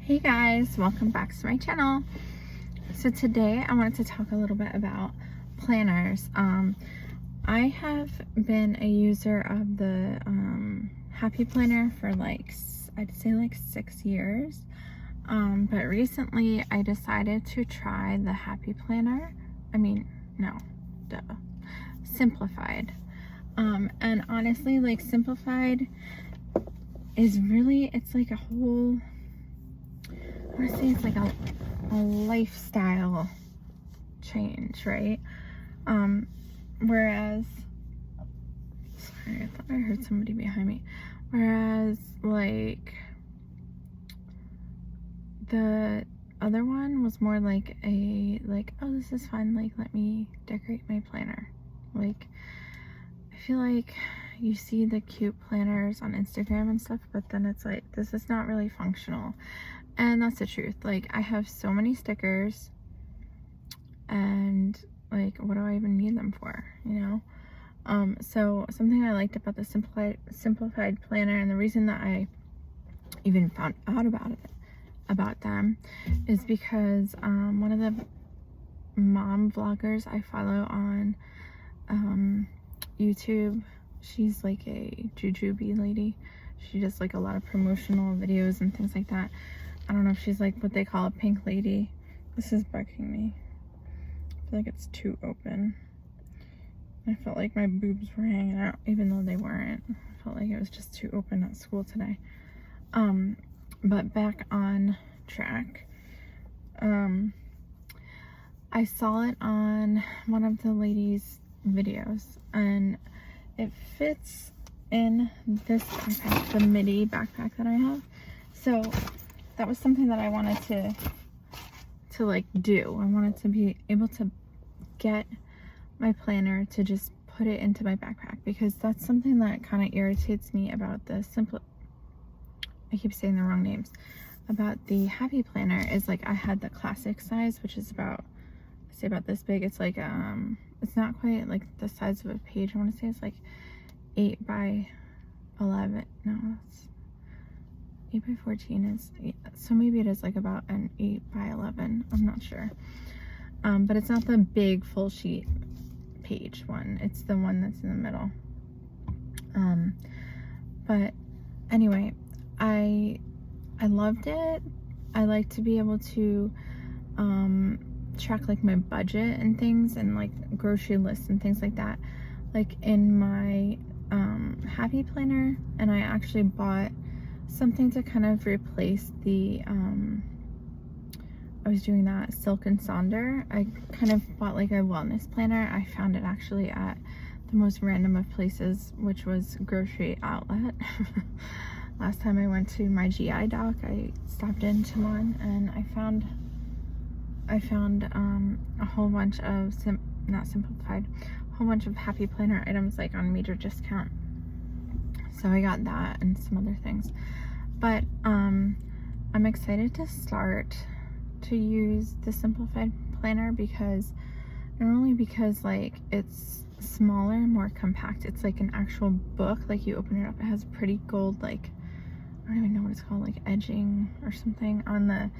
Hey guys, welcome back to my channel. So today I wanted to talk a little bit about planners. I have been a user of the Happy Planner for I'd say 6 years. But recently I decided to try the Happy Planner. Simplified. And honestly, Simplified is really, it's like a whole, I want to say it's like a lifestyle change, right? Whereas, sorry, I thought I heard somebody behind me. Whereas, the other one was more like oh, this is fun, let me decorate my planner. I feel like you see the cute planners on Instagram and stuff, but then it's like, this is not really functional. And that's the truth. I have so many stickers, and what do I even need them for, So something I liked about the Simplified Planner, and the reason that I even found out about them is because one of the mom vloggers I follow on YouTube, she's like a jujube lady. She does a lot of promotional videos and things like that. I don't know if she's what they call a pink lady. This is bugging me. I feel like it's too open. I felt like my boobs were hanging out, even though they weren't. I felt like it was just too open at school today. But back on track. I saw it on one of the ladies' videos, and it fits in this backpack, the midi backpack that I have. So that was something that I wanted to do. I wanted to be able to get my planner to just put it into my backpack, because that's something that kind of irritates me about the I keep saying the wrong names, about the Happy Planner, is I had the classic size, which is about this big. It's it's not quite the size of a page. I want to say it's 8 by 11. No, it's 8 by 14 is, so maybe it is about an 8 by 11. I'm not sure. But it's not the big full sheet page one. It's the one that's in the middle. But anyway, I loved it. I like to be able to track my budget and things, and grocery lists and things like that, in my Happy Planner. And I actually bought something to kind of replace the I was doing that Silk and Sonder. I kind of bought a wellness planner. I found it actually at the most random of places, which was Grocery Outlet. Last time I went to my GI doc, I stopped into one, and I found a whole bunch of a whole bunch of Happy Planner items on major discount. So I got that and some other things. But I'm excited to start to use the Simplified Planner, because not only because it's smaller, more compact. It's an actual book. You open it up, it has pretty gold, I don't even know what it's called, edging or something on the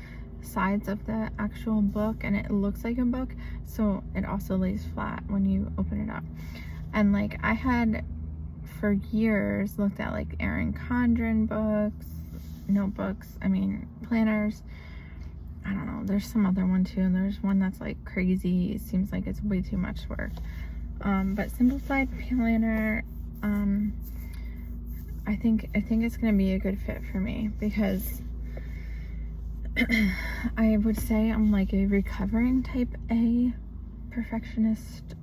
sides of the actual book, and it looks like a book, so it also lays flat when you open it up. And I had for years looked at Erin Condren books, notebooks, planners. I don't know, there's some other one too, and there's one that's crazy. It seems like it's way too much work. But Simplified Planner, I think it's gonna be a good fit for me, because I would say I'm a recovering type A perfectionist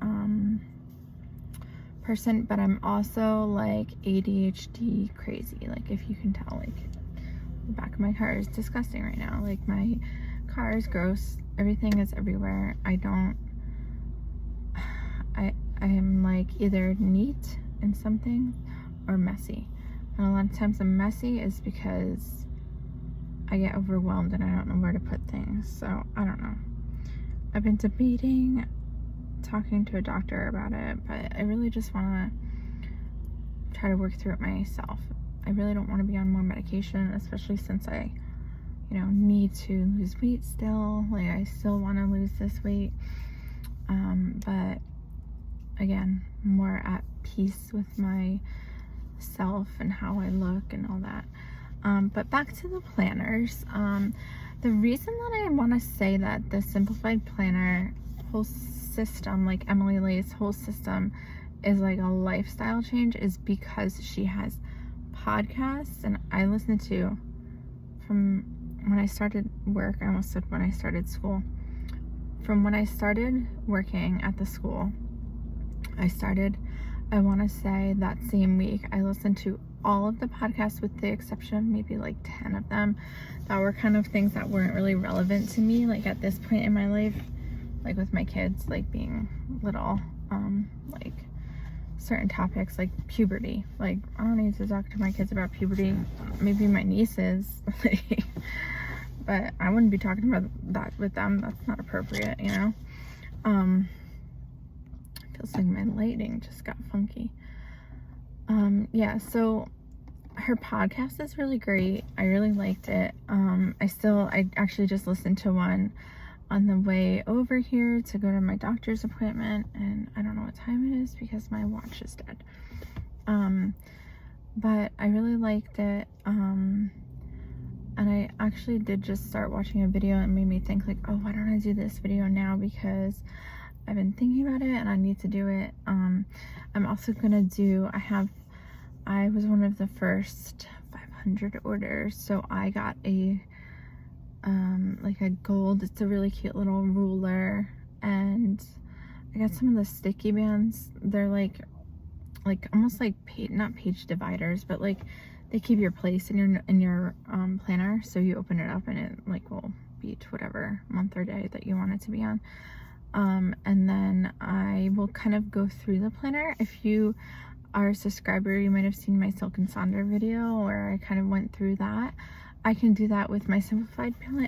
person, but I'm also ADHD crazy. If you can tell, the back of my car is disgusting right now. My car is gross, everything is everywhere. I am either neat in something or messy, and a lot of times I'm messy is because I get overwhelmed and I don't know where to put things. So I don't know, I've been debating talking to a doctor about it, but I really just want to try to work through it myself. I really don't want to be on more medication, especially since I need to lose weight still. Like, I still want to lose this weight. But again, more at peace with myself and how I look and all that. But back to the planners. The reason that I want to say that the Simplified Planner whole system, like Emily Lay's whole system, is like a lifestyle change is because she has podcasts, and I listen to from when I started work. I almost said when I started school. From when I started working at the school, I want to say that same week, I listened to all of the podcasts with the exception of maybe like 10 of them that were kind of things that weren't really relevant to me, like at this point in my life, like with my kids, like being little, like certain topics like puberty. Like, I don't need to talk to my kids about puberty. Maybe my nieces, but I wouldn't be talking about that with them. That's not appropriate, Feels like my lighting just got funky. Yeah, so her podcast is really great. I really liked it. I actually just listened to one on the way over here to go to my doctor's appointment, and I don't know what time it is because my watch is dead. But I really liked it. And I actually did just start watching a video, and it made me think like, oh, why don't I do this video now, because I've been thinking about it and I need to do it. I'm also gonna do, I was one of the first 500 orders, so I got a like a gold, it's a really cute little ruler, and I got some of the sticky bands. They're like almost like not page dividers, but like they keep your place in your planner, so you open it up and it like will be to whatever month or day that you want it to be on. And then I will kind of go through the planner. If you are a subscriber, you might have seen my Silk and Sonder video where I kind of went through that. I can do that with my Simplified Planner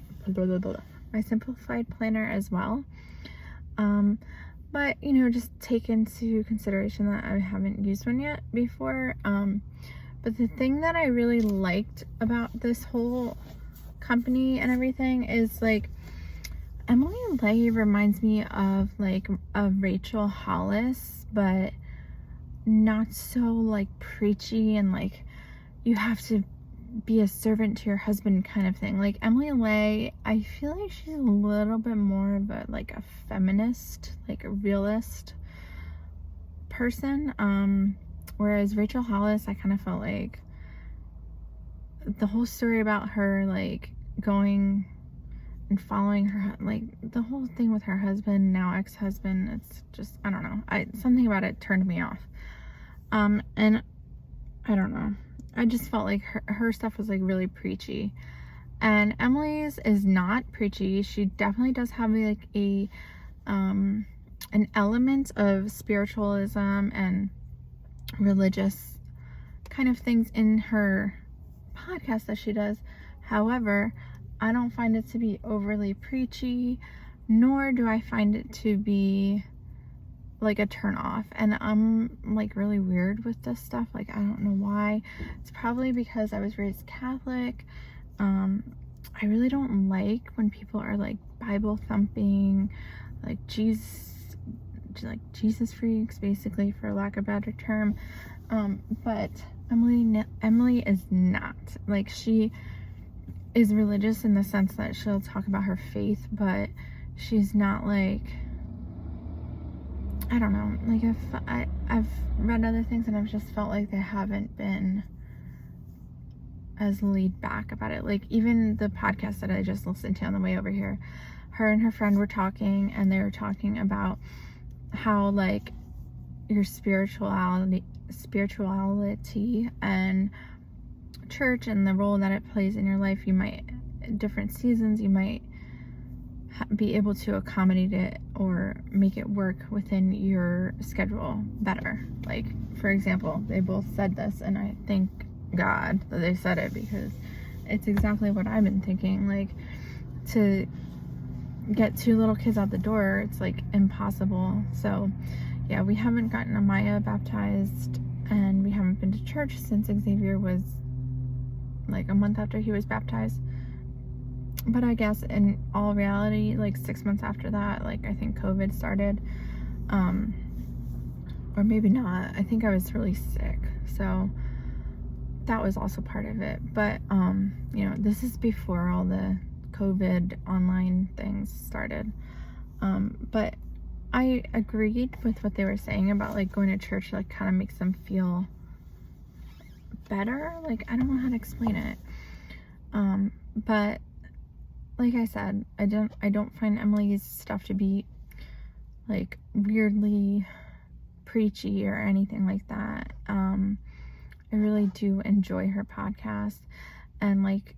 as well. But just take into consideration that I haven't used one yet before. But the thing that I really liked about this whole company and everything is like Emily Lay reminds me of like a Rachel Hollis, but not so like preachy and like you have to be a servant to your husband kind of thing. Like Emily Lay, I feel like she's a little bit more of a like a feminist, like a realist person. Whereas Rachel Hollis, I kind of felt like the whole story about her like going and following her, like the whole thing with her husband, now ex-husband, it's just, I don't know, something about it turned me off. And I don't know, I just felt like her stuff was like really preachy, and Emily's is not preachy. She definitely does have like an element of spiritualism and religious kind of things in her podcast that she does. However, I don't find it to be overly preachy, nor do I find it to be like a turn off. And I'm like really weird with this stuff. Like, I don't know why. It's probably because I was raised Catholic. I really don't like when people are like Bible thumping, like Jesus freaks, basically, for lack of a better term. But Emily is not. Like, she is religious in the sense that she'll talk about her faith, but she's not like, I don't know, like I've read other things and I've just felt like they haven't been as laid back about it. Like even the podcast that I just listened to on the way over here, her and her friend were talking, and they were talking about how like your spirituality and church and the role that it plays in your life, you might, different seasons, you might be able to accommodate it or make it work within your schedule better. Like, for example, they both said this, and I thank God that they said it, because it's exactly what I've been thinking. Like, to get 2 little kids out the door, it's like impossible. So yeah, we haven't gotten Amaya baptized, and we haven't been to church since Xavier was like a month after he was baptized. But I guess in all reality, like 6 months after that, like I think COVID started, or maybe not. I think I was really sick, so that was also part of it. But you know, this is before all the COVID online things started. But I agreed with what they were saying about like going to church, like kind of makes them feel better. Like, I don't know how to explain it. But like I said, I don't find Emily's stuff to be like weirdly preachy or anything like that. I really do enjoy her podcast, and like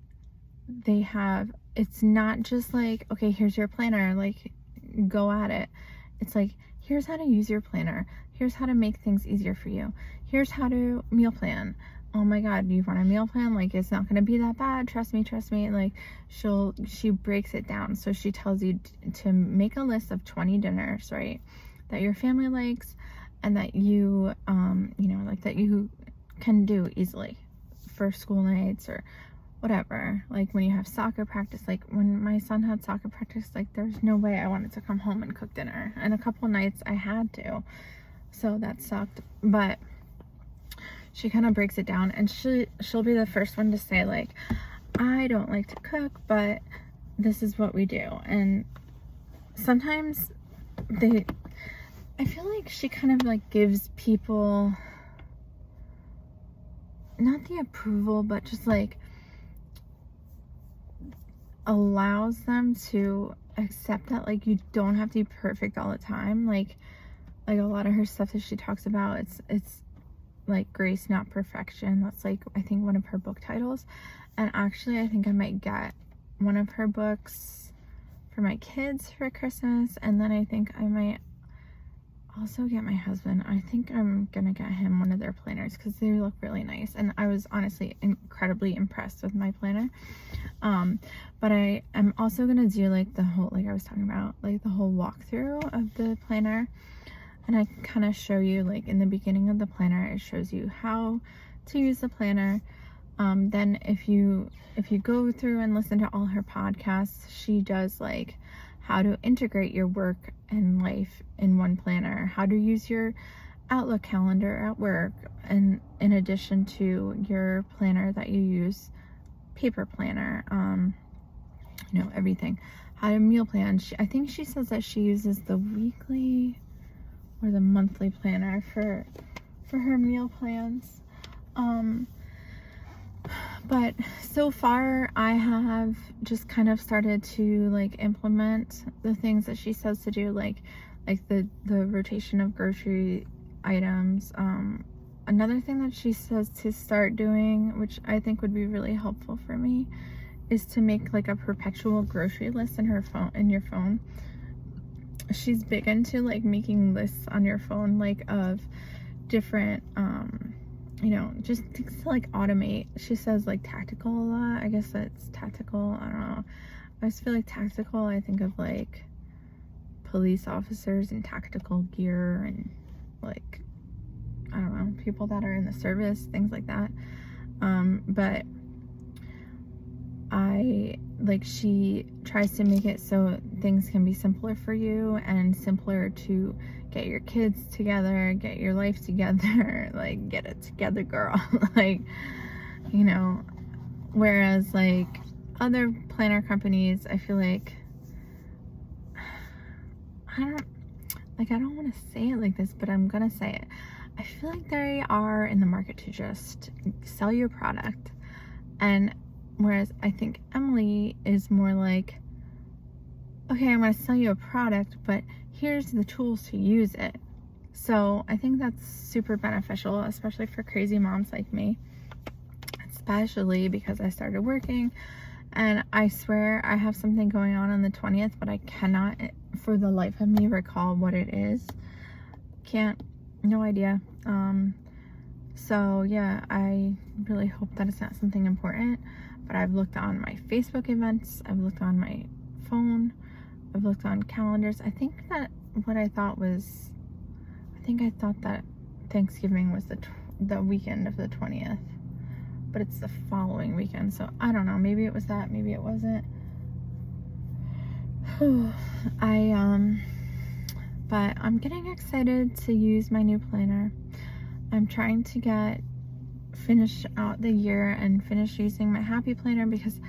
it's not just like, okay, here's your planner, like go at it. It's like, here's how to use your planner, here's how to make things easier for you, here's how to meal plan. Oh my god, do you want a meal plan? Like, it's not gonna be that bad, trust me. Like, she breaks it down. So she tells you to make a list of 20 dinners, right, that your family likes, and that you you know, like that you can do easily for school nights or whatever. Like when you have soccer practice, like when my son had soccer practice, like there's no way I wanted to come home and cook dinner, and a couple nights I had to, so that sucked. But she kind of breaks it down, and she'll be the first one to say, like, I don't like to cook, but this is what we do. And sometimes I feel like she kind of like gives people not the approval, but just like allows them to accept that like you don't have to be perfect all the time. Like a lot of her stuff that she talks about, it's like grace, not perfection. That's like, I think, one of her book titles. And actually, I think I might get one of her books for my kids for Christmas, and then I think I might also get my husband. I think I'm gonna get him one of their planners because they look really nice, and I was honestly incredibly impressed with my planner. But I am also gonna do like the whole, like I was talking about, like the whole walkthrough of the planner. And I kind of show you, like in the beginning of the planner, it shows you how to use the planner. Then if you go through and listen to all her podcasts, she does like how to integrate your work and life in one planner, how to use your Outlook calendar at work, and in addition to your planner that you use, paper planner, you know, everything, how to meal plan. I think she says that she uses the weekly or the monthly planner for her meal plans. But so far I have just kind of started to like implement the things that she says to do, like the rotation of grocery items. Another thing that she says to start doing, which I think would be really helpful for me, is to make like a perpetual grocery list in your phone. She's big into like making lists on your phone, like of different you know, just things to like automate. She says like tactical a lot. I guess that's tactical, I don't know. I just feel like tactical, I think of like police officers in tactical gear, and like, I don't know, people that are in the service, things like that. But she tries to make it so things can be simpler for you and simpler to get your kids together, get your life together, like get it together, girl. Like, you know, whereas like other planner companies, I feel like, I don't want to say it like this, but I'm gonna say it. I feel like they are in the market to just sell your product, and whereas I think Emily is more like, okay, I'm going to sell you a product, but here's the tools to use it. So I think that's super beneficial, especially for crazy moms like me, especially because I started working, and I swear I have something going on the 20th, but I cannot for the life of me recall what it is. No idea. So yeah, I really hope that it's not something important. But I've looked on my Facebook events, I've looked on my phone, I've looked on calendars. I think that I thought that Thanksgiving was the weekend of the 20th, but it's the following weekend. So I don't know, maybe it was that, maybe it wasn't. But I'm getting excited to use my new planner. I'm trying to finish out the year and finish using my happy planner because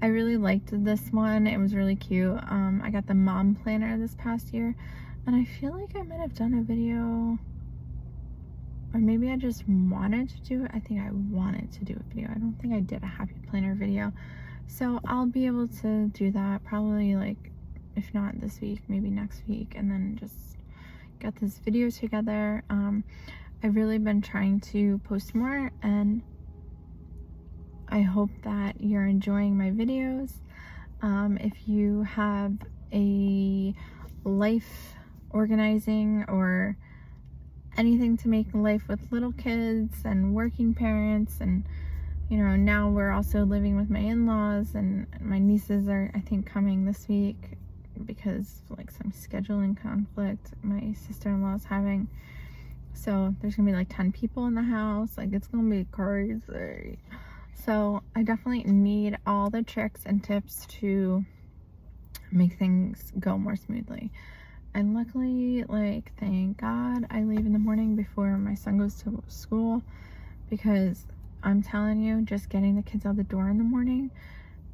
I really liked this one. It was really cute. I got the mom planner this past year, and I feel like I might have done a video, or maybe I just wanted to do it. I think I wanted to do a video. I don't think I did a happy planner video. So I'll be able to do that probably, like, if not this week, maybe next week, and then just get this video together. I've really been trying to post more, and I hope that you're enjoying my videos. If you have a life organizing or anything to make life with little kids and working parents, and you know, now we're also living with my in-laws, and my nieces are, I think, coming this week because like some scheduling conflict my sister-in-law is having. So there's gonna be like 10 people in the house. Like, it's gonna be crazy. So I definitely need all the tricks and tips to make things go more smoothly. And luckily, like, thank God I leave in the morning before my son goes to school, because I'm telling you, just getting the kids out the door in the morning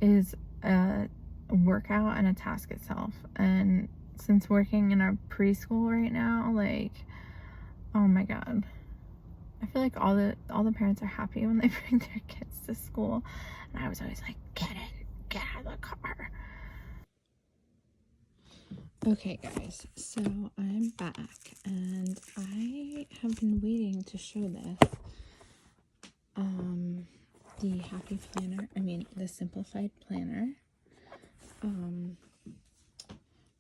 is a workout and a task itself. And since working in a preschool right now, like, oh my God, I feel like all the parents are happy when they bring their kids to school, and I was always like, get out of the car. Okay guys, so I'm back, and I have been waiting to show this, the happy planner, the simplified planner,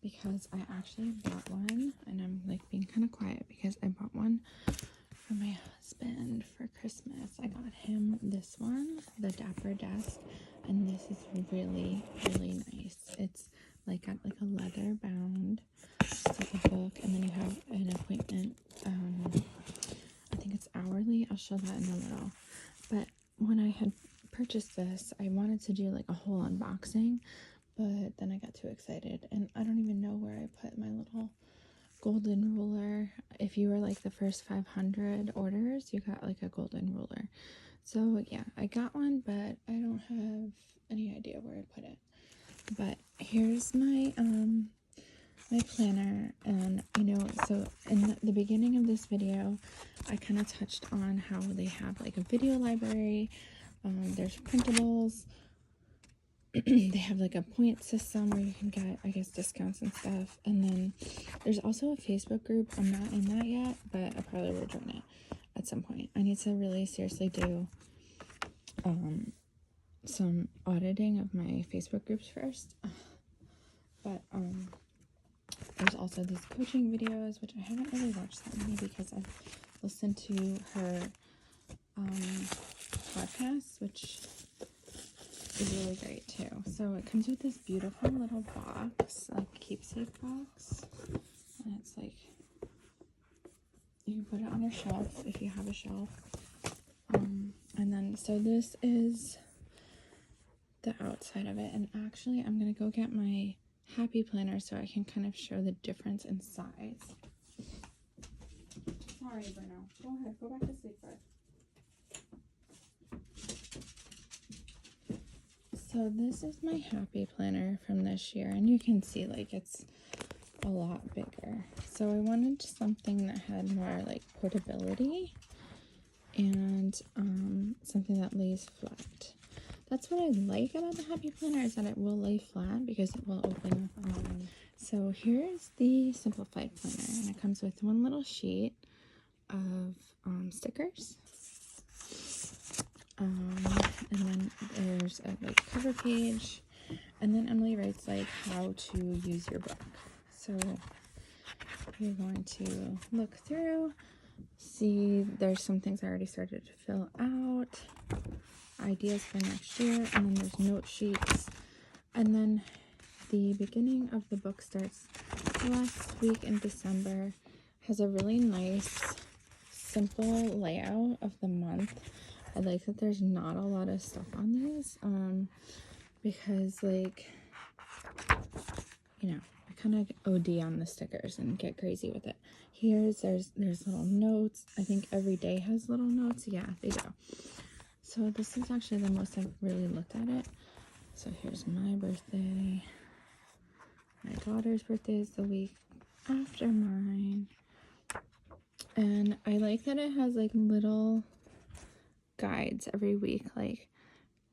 because I actually bought one, and I'm like being kind of quiet because I bought one for my husband for Christmas. I got him this one, the Dapper Desk, and this is really, really nice. It's like got like a leather bound. It's like a book, and then you have an appointment. I think it's hourly. I'll show that in a little. But when I had purchased this, I wanted to do like a whole unboxing, but then I got too excited, and I don't even know where I put my little golden ruler. If you were like the first 500 orders, you got like a golden ruler. So yeah, I got one, but I don't have any idea where I put it. But here's my my planner, and you know, so in the beginning of this video I kind of touched on how they have like a video library. There's printables. They have like a point system where you can get, I guess, discounts and stuff. And then there's also a Facebook group. I'm not in that yet, but I probably will join it at some point. I need to really seriously do some auditing of my Facebook groups first. But there's also these coaching videos, which I haven't really watched that many because I've listened to her podcast, which is really great too. So it comes with this beautiful little box, like keepsake box, and it's like, you can put it on your shelf if you have a shelf. And then, so this is the outside of it, and actually I'm gonna go get my happy planner so I can kind of show the difference in size. Sorry, Bruno. Go ahead, go back to sleep, bud. So this is my happy planner from this year, and you can see like it's a lot bigger. So I wanted something that had more like portability and something that lays flat. That's what I like about the happy planner, is that it will lay flat because it will open up. So here's the simplified planner, and it comes with one little sheet of stickers. And then there's a like cover page, and then Emily writes like how to use your book. So you're going to look through, see there's some things I already started to fill out, ideas for next year, and then there's note sheets. And then the beginning of the book starts last week in December. Has a really nice simple layout of the month. I like that there's not a lot of stuff on these, because like you know, I kind of OD on the stickers and get crazy with it. There's little notes. I think every day has little notes. Yeah, they do. So this is actually the most I've really looked at it. So here's my birthday. My daughter's birthday is the week after mine. And I like that it has like little guides every week, like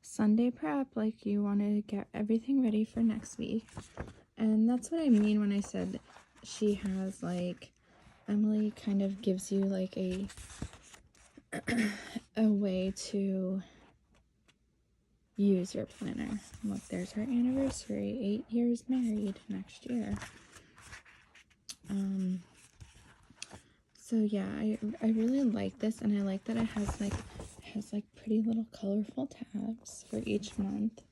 Sunday prep, like you want to get everything ready for next week. And that's what I mean when I said she has like, Emily kind of gives you like a way to use your planner. Look, there's her anniversary, 8 years married next year. So yeah, I really like this, and I like that it has like pretty little colorful tabs for each month.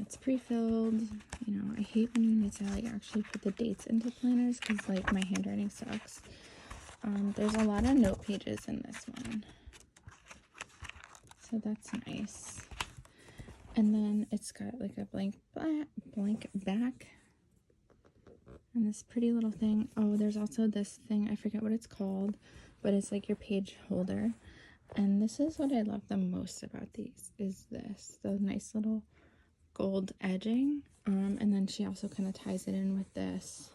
It's pre-filled. You know, I hate when you need to like actually put the dates into planners because like my handwriting sucks. There's a lot of note pages in this one, so that's nice. And then it's got like a blank back and this pretty little thing. Oh, there's also this thing, I forget what it's called, but it's like your page holder. And this is what I love the most about these, is this, the nice little gold edging. And then she also kind of ties it in with this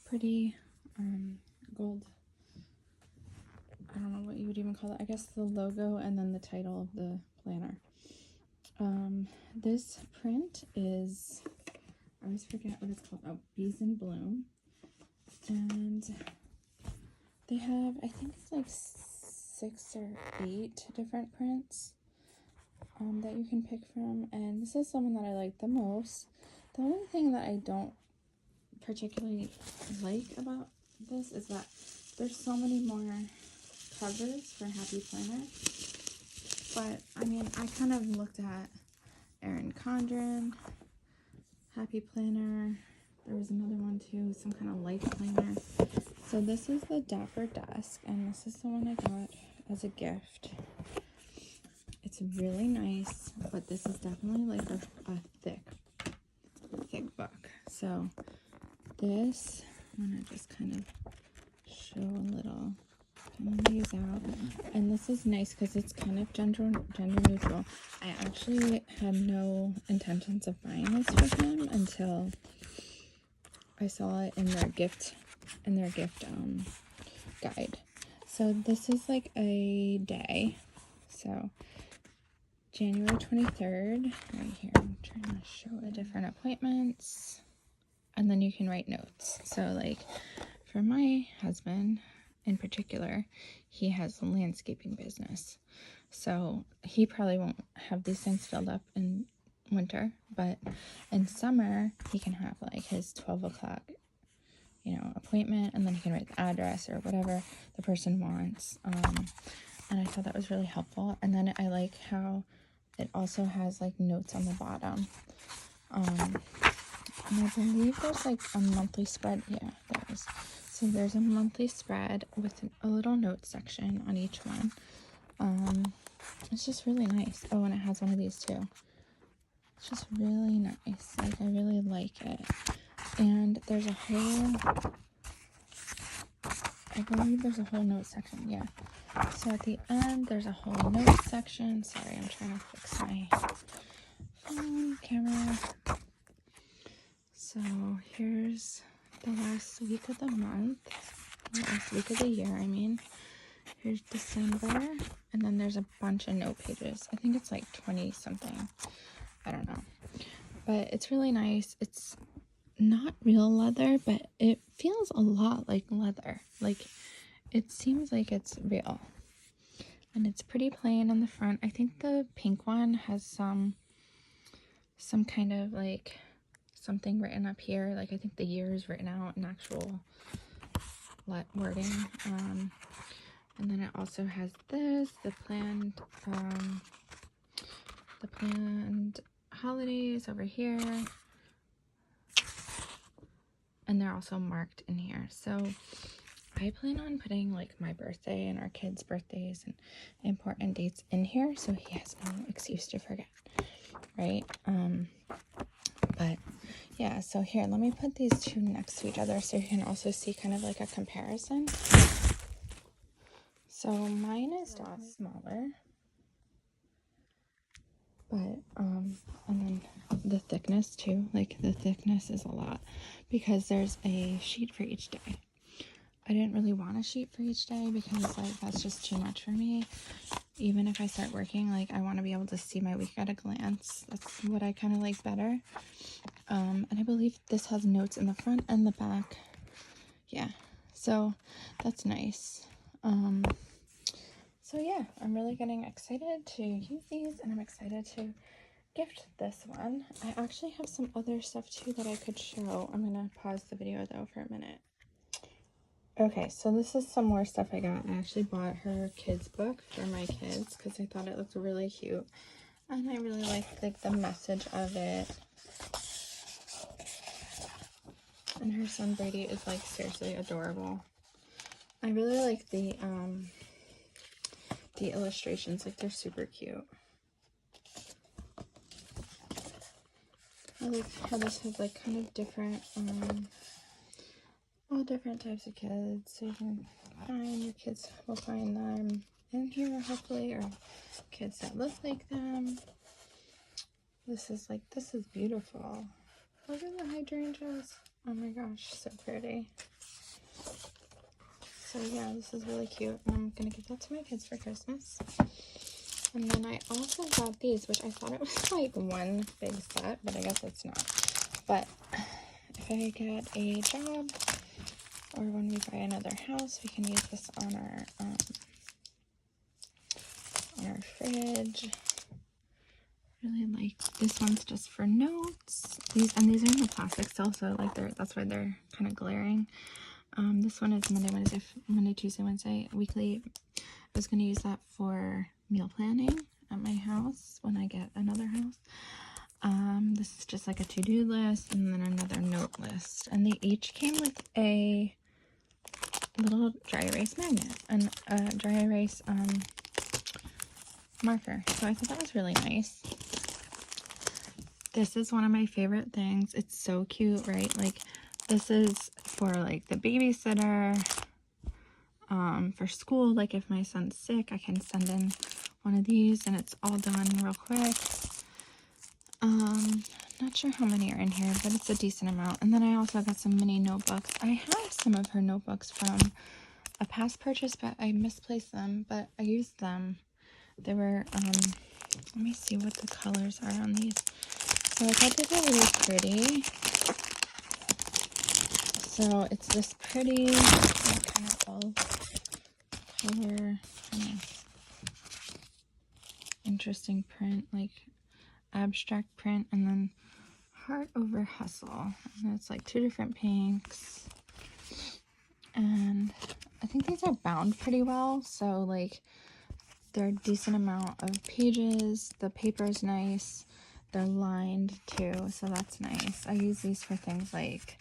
pretty gold, I don't know what you would even call it, I guess the logo and then the title of the planner. This print is, I always forget what it's called, oh, Bees in Bloom. And they have, I think it's like 6 or 8 different prints that you can pick from, and this is the one that I like the most. The only thing that I don't particularly like about this is that there's so many more covers for Happy Planner. But I mean, I kind of looked at Erin Condren, Happy Planner. There was another one too, some kind of life planner. So this is the Dapper Desk, and this is the one I got as a gift. It's really nice, but this is definitely like a thick book. So this, I'm gonna just kind of show a little, these out. And this is nice because it's kind of gender neutral. I actually had no intentions of buying this for him until I saw it in their gift guide. So this is like a day. So January 23rd, right here, I'm trying to show the different appointments, and then you can write notes. So like for my husband in particular, he has a landscaping business, so he probably won't have these things filled up in winter, but in summer he can have like his 12 o'clock, you know, appointment, and then he can write the address or whatever the person wants. And I thought that was really helpful. And then I like how it also has like notes on the bottom. And I believe there's like a monthly spread. Yeah, there is. So there's a monthly spread with a little note section on each one. It's just really nice. Oh, and it has one of these too. It's just really nice. Like, I really like it. And there's a whole, I believe there's a whole note section. Yeah. So at the end, there's a whole note section. Sorry, I'm trying to fix my phone camera. So here's the last week of the month, last week of the year, I mean. Here's December, and then there's a bunch of note pages. I think it's like 20 something. I don't know. But it's really nice. It's not real leather, but it feels a lot like leather. Like, it seems like it's real. And it's pretty plain on the front. I think the pink one has some kind of like something written up here. Like, I think the year is written out in actual wording. And then it also has this, the planned holidays over here. And they're also marked in here. So I plan on putting like my birthday and our kids' birthdays and important dates in here, so he has no excuse to forget, right? But yeah, so here, let me put these two next to each other so you can also see kind of like a comparison. So mine is a lot smaller, but and then the thickness too, like the thickness is a lot because there's a sheet for each day. I didn't really want a sheet for each day because like that's just too much for me. Even if I start working, like I want to be able to see my week at a glance. That's what I kind of like better. And I believe this has notes in the front and the back. Yeah, so that's nice. So yeah, I'm really getting excited to use these, and I'm excited to gift this one. I actually have some other stuff too that I could show. I'm gonna pause the video though for a minute. Okay, so this is some more stuff I got. I actually bought her kids book for my kids because I thought it looked really cute, and I really like the message of it. And her son Brady is like seriously adorable. I really like the illustrations, like they're super cute. I like how this has like kind of different all different types of kids, so you can find your kids will find them in here hopefully, or kids that look like them. This is beautiful. Look at the hydrangeas. Oh my gosh, so pretty. So yeah, this is really cute. I'm gonna give that to my kids for Christmas. And then I also got these, which I thought it was like one big set, but I guess it's not. But if I get a job or when we buy another house, we can use this on our fridge. Really like this one's just for notes. These are in the plastic still, so like that's why they're kind of glaring. This one is Monday, Tuesday, Wednesday, weekly. I was gonna use that for meal planning at my house when I get another house. This is just like a to-do list and then another note list, and they each came with a little dry erase magnet and a dry erase marker, so I thought that was really nice. This is one of my favorite things. It's so cute, right? Like this is for like the babysitter, for school. Like if my son's sick, I can send in one of these and it's all done real quick. Not sure how many are in here, but it's a decent amount. And then I also got some mini notebooks. I have some of her notebooks from a past purchase, but I misplaced them, but I used them. They were, let me see what the colors are on these. So I thought they were really pretty. So it's this pretty, like, kind of all color, kind of interesting print, like abstract print, and then heart over hustle. And it's like two different pinks. And I think these are bound pretty well, so like they're a decent amount of pages. The paper is nice. They're lined too, so that's nice. I use these for things like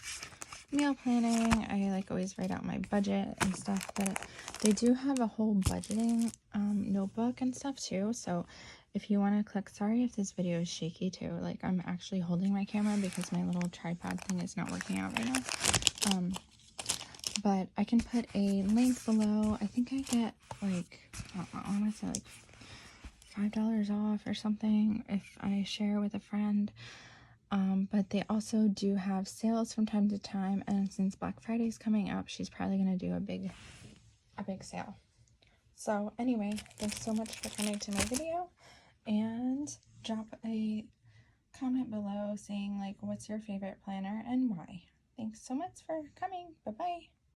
meal planning. I like always write out my budget and stuff, but they do have a whole budgeting notebook and stuff too. So if you want to click, sorry if this video is shaky too, like I'm actually holding my camera because my little tripod thing is not working out right now. But I can put a link below. I think I get like, I want to say like $5 off or something if I share with a friend. But they also do have sales from time to time, and since Black Friday is coming up, she's probably going to do a big sale. So anyway, thanks so much for coming to my video, and drop a comment below saying like what's your favorite planner and why. Thanks so much for coming. Bye bye.